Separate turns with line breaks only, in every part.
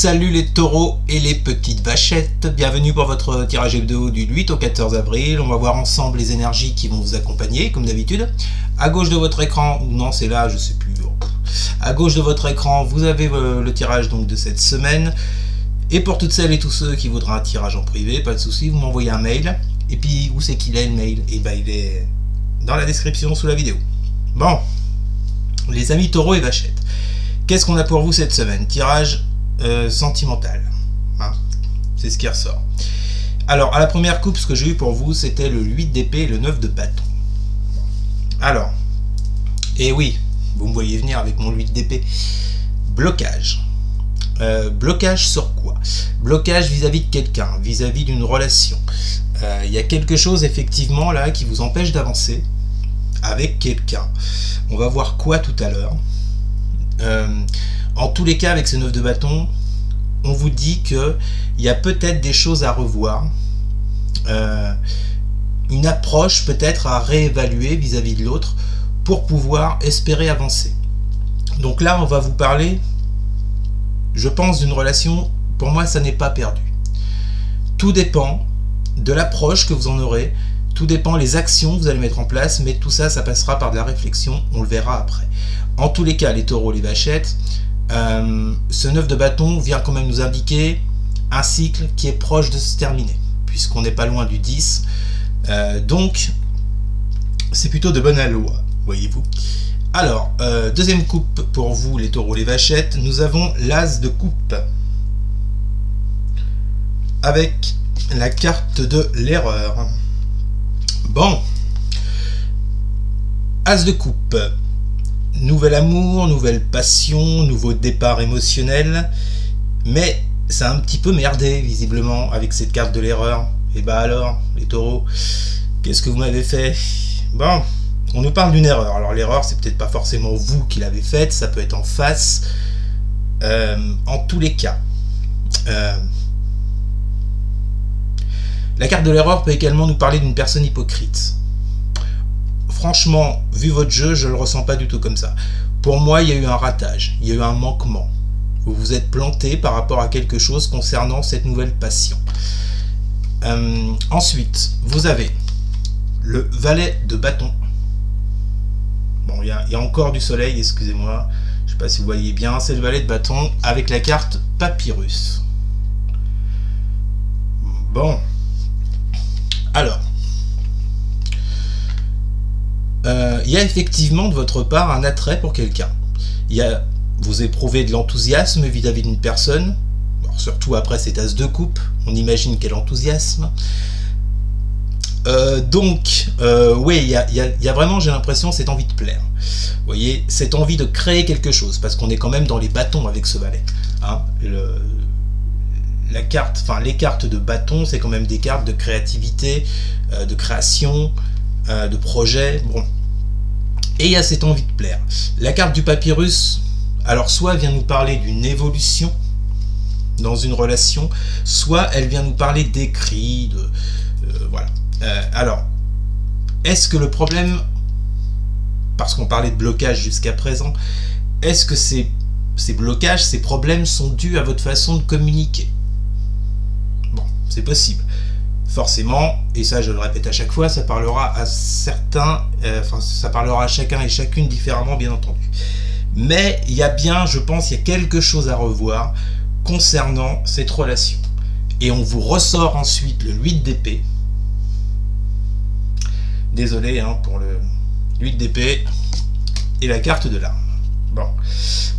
Salut les taureaux et les petites vachettes, bienvenue pour votre tirage hebdo du 8 au 14 avril. On va voir ensemble les énergies qui vont vous accompagner comme d'habitude. À gauche de votre écran, ou non c'est là, je sais plus. À gauche de votre écran, vous avez le tirage donc de cette semaine. Et pour toutes celles et tous ceux qui voudraient un tirage en privé, pas de souci, vous m'envoyez un mail. Et puis où c'est qu'il est le mail? Et ben il est dans la description sous la vidéo. Bon, les amis taureaux et vachettes, qu'est-ce qu'on a pour vous cette semaine? Tirage sentimental, hein, c'est ce qui ressort. Alors à la première coupe, ce que j'ai eu pour vous c'était le 8 d'épée et le 9 de bâton. Alors, et oui, vous me voyez venir avec mon 8 d'épée. Blocage. Blocage sur quoi? Blocage vis-à-vis de quelqu'un, vis-à-vis d'une relation. Il y a quelque chose effectivement là qui vous empêche d'avancer avec quelqu'un. On va voir quoi tout à l'heure. En tous les cas, avec ce 9 de bâton, on vous dit qu'il y a peut-être des choses à revoir, une approche peut-être à réévaluer vis-à-vis de l'autre pour pouvoir espérer avancer. Donc là, on va vous parler, je pense, d'une relation. Pour moi, ça n'est pas perdu. Tout dépend de l'approche que vous en aurez, tout dépend les actions que vous allez mettre en place, mais tout ça, ça passera par de la réflexion, on le verra après. En tous les cas, les taureaux, les vachettes, ce 9 de bâton vient quand même nous indiquer un cycle qui est proche de se terminer, puisqu'on n'est pas loin du 10, donc c'est plutôt de bonne alloi, voyez-vous. Alors, deuxième coupe pour vous, les taureaux, les vachettes, nous avons l'as de coupe, avec la carte de l'erreur. Bon, as de coupe, nouvel amour, nouvelle passion, nouveau départ émotionnel, mais c'est un petit peu merdé visiblement avec cette carte de l'erreur. Et bah alors, les taureaux, qu'est-ce que vous m'avez fait? Bon, on nous parle d'une erreur. Alors l'erreur, c'est peut-être pas forcément vous qui l'avez faite, ça peut être en face. En tous les cas, la carte de l'erreur peut également nous parler d'une personne hypocrite. Franchement, vu votre jeu, je ne le ressens pas du tout comme ça. Pour moi, il y a eu un ratage, il y a eu un manquement. Vous vous êtes planté par rapport à quelque chose concernant cette nouvelle passion. Ensuite, vous avez le valet de bâton. Bon, il y a encore du soleil, excusez-moi. Je ne sais pas si vous voyez bien, c'est le valet de bâton avec la carte papyrus. Bon. Alors. Il y a effectivement de votre part un attrait pour quelqu'un. Vous éprouvez de l'enthousiasme vis-à-vis d'une personne. Alors, surtout après cet as de coupe, on imagine quel enthousiasme. Oui, il y a vraiment, j'ai l'impression, cette envie de plaire. Vous voyez, cette envie de créer quelque chose, parce qu'on est quand même dans les bâtons avec ce valet. Hein, les cartes de bâton, c'est quand même des cartes de créativité, de création, de projet. Bon. Et il y a cette envie de plaire. La carte du papyrus, alors soit vient nous parler d'une évolution dans une relation, soit elle vient nous parler d'écrits, voilà. Alors, est-ce que le problème, parce qu'on parlait de blocage jusqu'à présent, est-ce que ces blocages, ces problèmes sont dus à votre façon de communiquer? Bon, c'est possible. Forcément, et ça je le répète à chaque fois, ça parlera à certains, ça parlera à chacun et chacune différemment, bien entendu. Mais il y a bien, je pense, il y a quelque chose à revoir concernant cette relation. Et on vous ressort ensuite le 8 d'épée. Désolé hein, pour le 8 d'épée et la carte de l'arme. Bon,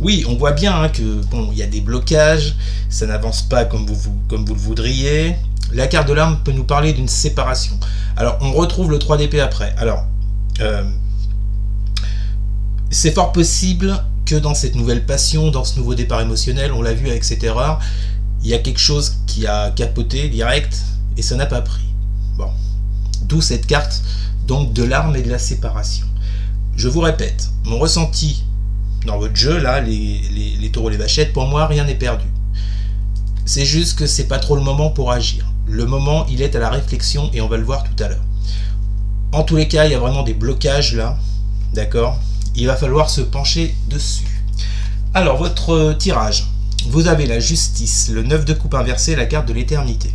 oui, on voit bien hein, que bon, il y a des blocages, ça n'avance pas comme vous le voudriez. La carte de l'arme peut nous parler d'une séparation. Alors, on retrouve le 3 d'épée après. Alors, c'est fort possible que dans cette nouvelle passion, dans ce nouveau départ émotionnel, on l'a vu avec cette erreur, il y a quelque chose qui a capoté direct et ça n'a pas pris. Bon, d'où cette carte donc de l'arme et de la séparation. Je vous répète, mon ressenti dans votre jeu, là, les taureaux, les vachettes, pour moi, rien n'est perdu. C'est juste que c'est pas trop le moment pour agir. Le moment, il est à la réflexion et on va le voir tout à l'heure. En tous les cas, il y a vraiment des blocages là, d'accord? Il va falloir se pencher dessus. Alors, votre tirage. vous avez la justice, le 9 de coupe inversé, la carte de l'éternité.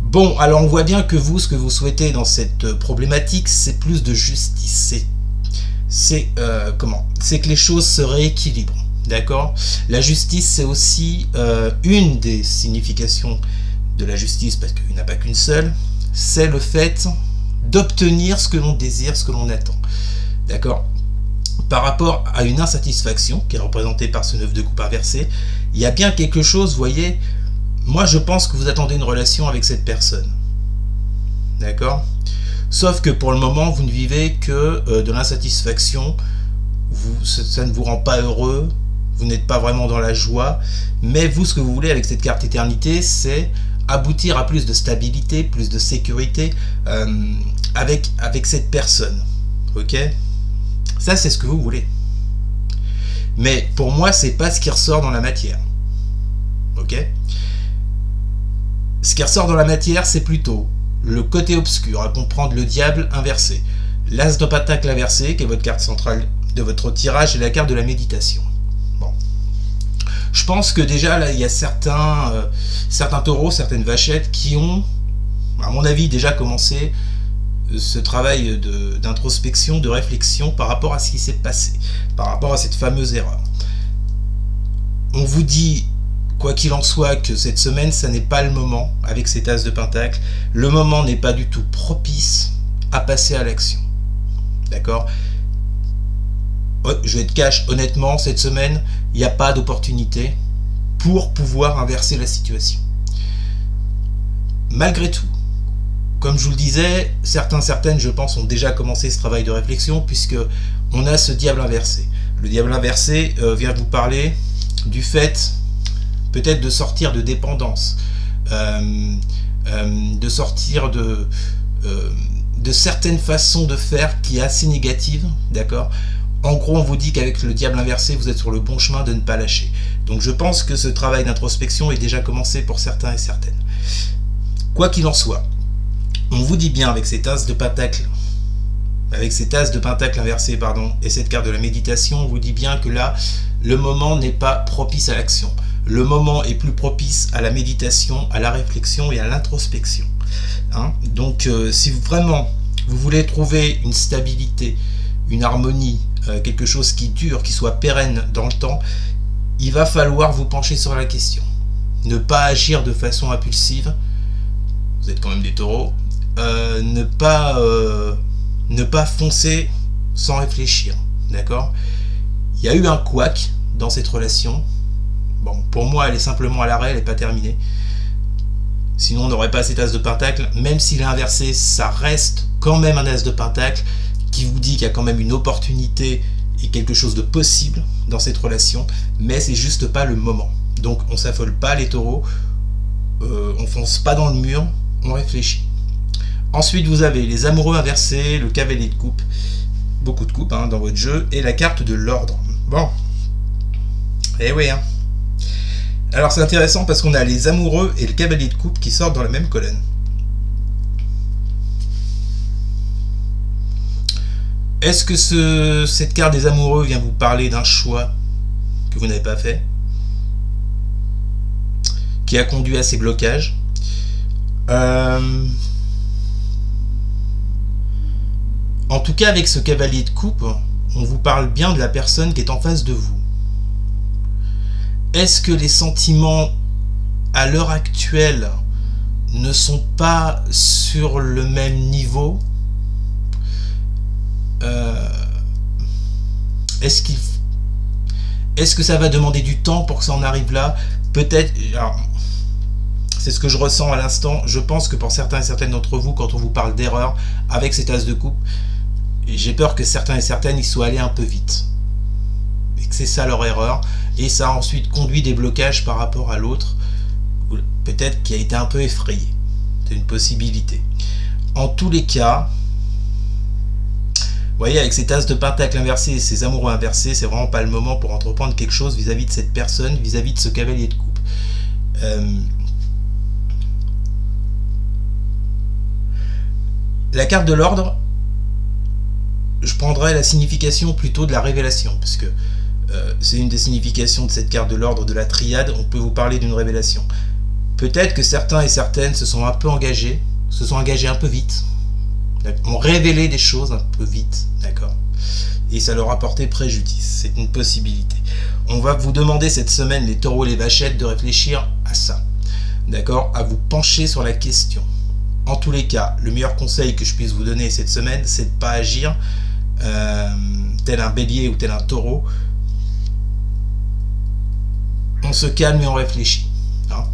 Bon, alors on voit bien que vous, ce que vous souhaitez dans cette problématique, c'est plus de justice. C'est que les choses se rééquilibrent, d'accord? La justice, c'est aussi une des significations de la justice, parce qu'il n'y en a pas qu'une seule, c'est le fait d'obtenir ce que l'on désire, ce que l'on attend, d'accord? Par rapport à une insatisfaction qui est représentée par ce 9 de coupe inversé, il y a bien quelque chose, vous voyez, moi je pense que vous attendez une relation avec cette personne, d'accord? Sauf que pour le moment vous ne vivez que de l'insatisfaction, ça ne vous rend pas heureux, vous n'êtes pas vraiment dans la joie, mais vous, ce que vous voulez avec cette carte éternité, c'est aboutir à plus de stabilité, plus de sécurité avec cette personne, ok? Ça, c'est ce que vous voulez. Mais pour moi, c'est pas ce qui ressort dans la matière. Ok? Ce qui ressort dans la matière, c'est plutôt le côté obscur, à comprendre le diable inversé. L'as de pentacle inversé, qui est votre carte centrale de votre tirage, et la carte de la méditation. Bon. Je pense que déjà, là, il y a certains taureaux, certaines vachettes qui ont, à mon avis, déjà commencé ce travail d'introspection, de réflexion par rapport à ce qui s'est passé, par rapport à cette fameuse erreur. On vous dit, quoi qu'il en soit, que cette semaine, ça n'est pas le moment, avec cet as de pentacle, le moment n'est pas du tout propice à passer à l'action. D'accord? Je vais être cash, honnêtement, cette semaine, il n'y a pas d'opportunité pour pouvoir inverser la situation. Malgré tout, comme je vous le disais, certaines, je pense, ont déjà commencé ce travail de réflexion, puisque on a ce diable inversé. Le diable inversé vient vous parler du fait, peut-être, de sortir de dépendance, de sortir de certaines façons de faire qui est assez négative, d'accord? En gros, on vous dit qu'avec le diable inversé, vous êtes sur le bon chemin de ne pas lâcher. Donc je pense que ce travail d'introspection est déjà commencé pour certains et certaines. Quoi qu'il en soit, on vous dit bien avec cet as de pentacle, inversé, pardon, et cette carte de la méditation, on vous dit bien que là, le moment n'est pas propice à l'action. Le moment est plus propice à la méditation, à la réflexion et à l'introspection. Hein? Donc, si vraiment vous voulez trouver une stabilité, une harmonie, quelque chose qui dure, qui soit pérenne dans le temps, il va falloir vous pencher sur la question. Ne pas agir de façon impulsive. Vous êtes quand même des taureaux. Ne pas foncer sans réfléchir, d'accord? Il y a eu un couac dans cette relation. Bon, pour moi, elle est simplement à l'arrêt, elle n'est pas terminée. Sinon, on n'aurait pas cet as de pentacle. Même s'il est inversé, ça reste quand même un as de pentacle qui vous dit qu'il y a quand même une opportunité et quelque chose de possible dans cette relation, mais c'est juste pas le moment. Donc, on s'affole pas, les taureaux. On fonce pas dans le mur, on réfléchit. Ensuite, vous avez les amoureux inversés, le cavalier de coupe, beaucoup de coupes hein, dans votre jeu, et la carte de l'ordre. Bon, eh oui, hein. Alors c'est intéressant parce qu'on a les amoureux et le cavalier de coupe qui sortent dans la même colonne. Est-ce que cette carte des amoureux vient vous parler d'un choix que vous n'avez pas fait, qui a conduit à ces blocages? En tout cas, avec ce cavalier de coupe, on vous parle bien de la personne qui est en face de vous. Est-ce que les sentiments, à l'heure actuelle, ne sont pas sur le même niveau? Est-ce que ça va demander du temps pour que ça en arrive là? Peut-être... C'est ce que je ressens à l'instant. Je pense que pour certains et certaines d'entre vous, quand on vous parle d'erreur avec cet as de coupe, j'ai peur que certains et certaines y soient allés un peu vite. Et que c'est ça leur erreur. Et ça a ensuite conduit des blocages par rapport à l'autre. Peut-être qui a été un peu effrayé. C'est une possibilité. En tous les cas, vous voyez, avec cet as de pentacle inversé et ces amoureux inversés, c'est vraiment pas le moment pour entreprendre quelque chose vis-à-vis de cette personne, vis-à-vis de ce cavalier de coupe. La carte de l'ordre, je prendrais la signification plutôt de la révélation, parce que C'est une des significations de cette carte de l'ordre de la triade. On peut vous parler d'une révélation. Peut-être que certains et certaines se sont un peu engagés, un peu vite, ont révélé des choses un peu vite, d'accord, et ça leur a porté préjudice. C'est une possibilité. On va vous demander cette semaine, les taureaux et les vachettes, de réfléchir à ça, d'accord, à vous pencher sur la question. En tous les cas, le meilleur conseil que je puisse vous donner cette semaine, c'est de ne pas agir tel un bélier ou tel un taureau. On se calme et on réfléchit. Hein.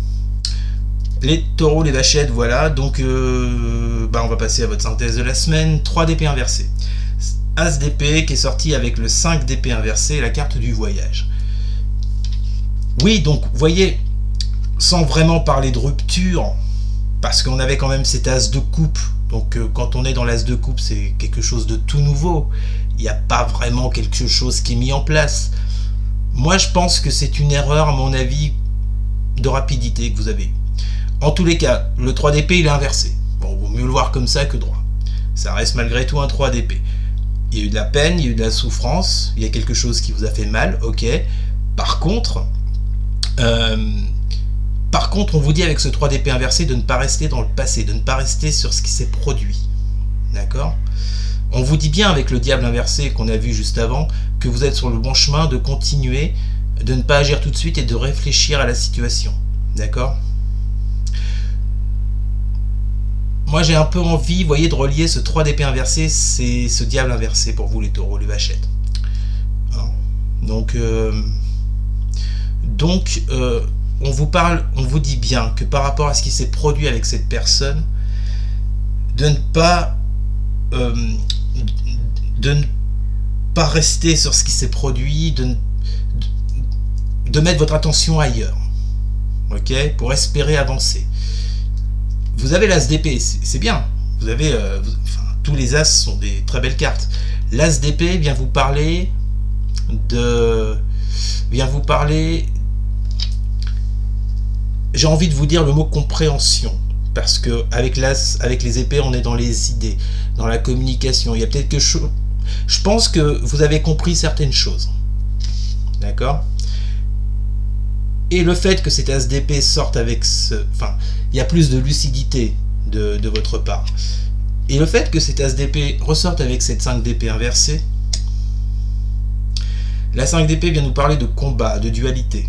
Les taureaux, les vachettes, voilà. Donc, on va passer à votre synthèse de la semaine. 3 d'épée inversée. As d'épée qui est sorti avec le 5 d'épée inversée, la carte du voyage. Oui, donc, vous voyez, sans vraiment parler de rupture, parce qu'on avait quand même cet as de coupe. Donc, quand on est dans l'as de coupe, c'est quelque chose de tout nouveau. Il n'y a pas vraiment quelque chose qui est mis en place. Moi, je pense que c'est une erreur, à mon avis, de rapidité que vous avez eue. En tous les cas, le 3 d'épée, il est inversé. Bon, vaut mieux le voir comme ça que droit. Ça reste malgré tout un 3 d'épée. Il y a eu de la peine, il y a eu de la souffrance, il y a quelque chose qui vous a fait mal, ok. Par contre, on vous dit avec ce 3 d'épée inversé de ne pas rester dans le passé, de ne pas rester sur ce qui s'est produit. D'accord ? On vous dit bien avec le diable inversé qu'on a vu juste avant que vous êtes sur le bon chemin de continuer, de ne pas agir tout de suite et de réfléchir à la situation. D'accord ? Moi j'ai un peu envie, vous voyez, de relier ce 3 d'épée inversé, c'est ce diable inversé pour vous les taureaux, les vachettes. Hein ? Donc, on vous parle, on vous dit bien que par rapport à ce qui s'est produit avec cette personne, de ne pas rester sur ce qui s'est produit, de mettre votre attention ailleurs, ok, pour espérer avancer. Vous avez l'as d'épée, c'est bien. Vous avez, tous les as sont des très belles cartes. L'as d'épée vient vous parler j'ai envie de vous dire le mot compréhension. Parce que avec les épées, on est dans les idées, dans la communication. Il y a peut-être quelque chose. Je pense que vous avez compris certaines choses. D'accord ? Et le fait que cet as d'épée sorte avec il y a plus de lucidité de votre part. Et le fait que cet as d'épée ressorte avec cette 5 d'épée inversée, la 5 d'épée vient nous parler de combat, de dualité.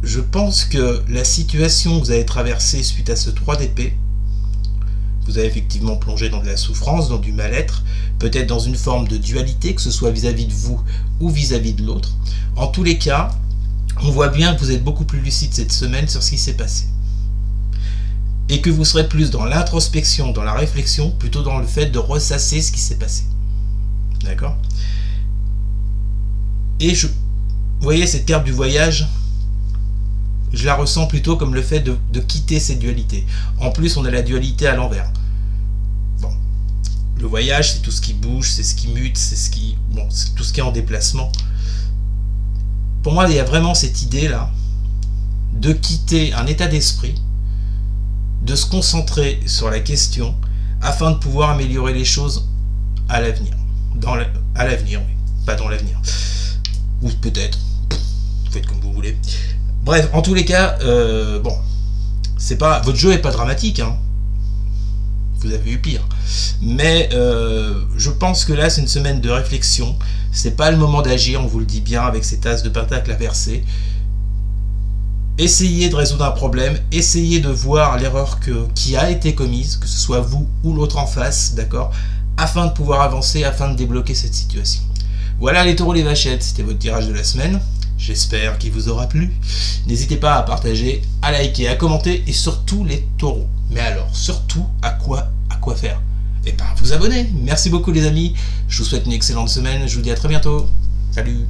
Je pense que la situation que vous avez traversée suite à ce 3 d'épée, vous avez effectivement plongé dans de la souffrance, dans du mal-être, peut-être dans une forme de dualité, que ce soit vis-à-vis de vous ou vis-à-vis de l'autre. En tous les cas, on voit bien que vous êtes beaucoup plus lucide cette semaine sur ce qui s'est passé. Et que vous serez plus dans l'introspection, dans la réflexion, plutôt dans le fait de ressasser ce qui s'est passé. D'accord ? Et vous voyez cette carte du voyage, je la ressens plutôt comme le fait de quitter cette dualité. En plus, on a la dualité à l'envers. Bon, le voyage, c'est tout ce qui bouge, c'est ce qui mute, c'est tout ce qui est en déplacement. Pour moi, il y a vraiment cette idée-là de quitter un état d'esprit, de se concentrer sur la question afin de pouvoir améliorer les choses à l'avenir. À l'avenir, oui, pas dans l'avenir. Ou peut-être, faites comme vous voulez. Bref, en tous les cas, votre jeu est pas dramatique, hein. Vous avez eu pire. Mais je pense que là, c'est une semaine de réflexion. C'est pas le moment d'agir, on vous le dit bien, avec cet as de pentacle inversé. Essayez de résoudre un problème, essayez de voir l'erreur qui a été commise, que ce soit vous ou l'autre en face, d'accord, afin de pouvoir avancer, afin de débloquer cette situation. Voilà les taureaux, les vachettes, c'était votre tirage de la semaine. J'espère qu'il vous aura plu. N'hésitez pas à partager, à liker, à commenter et surtout les taureaux. Mais alors, surtout, à quoi faire? Eh bien, vous abonner. Merci beaucoup les amis. Je vous souhaite une excellente semaine. Je vous dis à très bientôt. Salut.